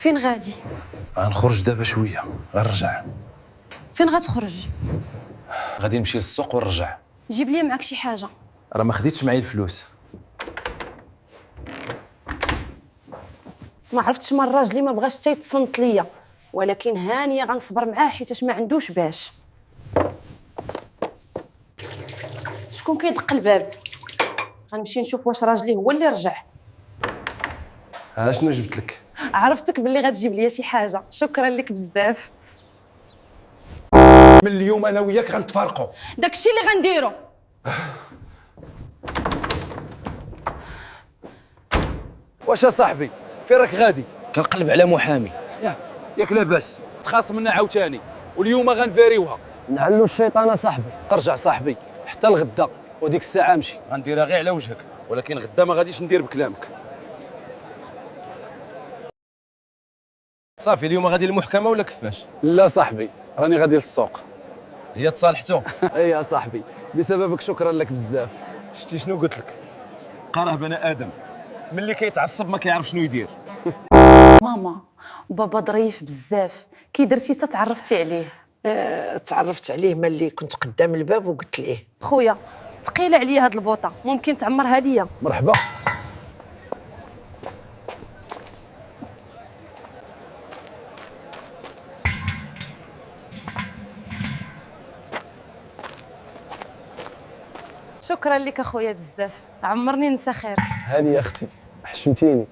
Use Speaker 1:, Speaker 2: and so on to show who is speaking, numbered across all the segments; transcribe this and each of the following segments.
Speaker 1: فين غادي؟
Speaker 2: غنخرج دابا شويه غنرجع.
Speaker 1: فين غتخرج؟
Speaker 2: غادي نمشي للسوق ونرجع.
Speaker 1: جيب لي معك شي حاجه.
Speaker 2: راه ما خديتش معايا الفلوس.
Speaker 1: ما عرفتش من راجلي ما بغاش حتى يتصنت ليا، ولكن هانيه غنصبر معاه حيتاش ما عندوش باش. شكون كيدق الباب؟ غنمشي نشوف واش راجلي هو اللي رجع.
Speaker 2: ها شنو جبت لك؟
Speaker 1: عرفتك باللي غتجيب لي شي حاجه، شكرا لك بزاف.
Speaker 2: من اليوم انا وياك غنتفارقوا.
Speaker 1: داكشي اللي غنديرو.
Speaker 3: واش صاحبي فين راك غادي؟ كنقلب على محامي. ياك لاباس تخاصمنا عاوتاني واليوم غنفاريوها.
Speaker 4: نعلو الشيطان صاحبي.
Speaker 3: ارجع صاحبي حتى الغدا وديك الساعه امشي غنديرها غير على وجهك، ولكن غدا ما غاديش ندير بكلامك. صافي اليوم غادي للمحكمه ولا كيفاش؟
Speaker 4: لا صاحبي راني غادي للسوق.
Speaker 3: هي تصالحتو؟
Speaker 4: اي يا صاحبي بسببك شكرا لك بزاف.
Speaker 3: شتي شنو قلت لك؟ قراه بني ادم ملي كيتعصب ما كيعرف شنو يدير.
Speaker 1: ماما بابا ظريف بزاف، كي درتي تتعرفتي عليه؟
Speaker 5: تعرفت عليه ملي كنت قدام الباب وقلت ليه
Speaker 1: خويا ثقيله عليا هاد البوطه، ممكن تعمرها ليا؟
Speaker 4: مرحبا.
Speaker 1: شكرا لك اخويا بزاف، عمرني نسى خيرك.
Speaker 4: هاني يا اختي حشمتيني.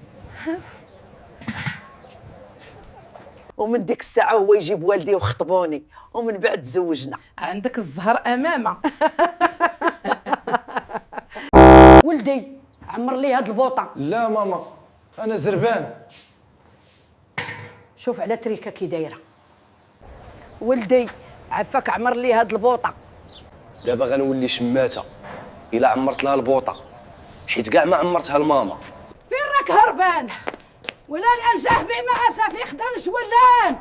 Speaker 5: ومن ديك الساعه هو يجيب والدي وخطبوني ومن بعد تزوجنا.
Speaker 6: عندك الزهر امامه.
Speaker 1: ولدي عمر لي هاد البوطه.
Speaker 2: لا ماما انا زربان.
Speaker 5: شوف على تريكه كي دايره. ولدي عفاك عمر لي هاد البوطه.
Speaker 3: دابا غنولي شماته الا عمرت لها البوطه، حيت كاع ما عمرتها لماما.
Speaker 5: فين راك هربان؟ ولا الانجاه بما اسف يخدم جولان.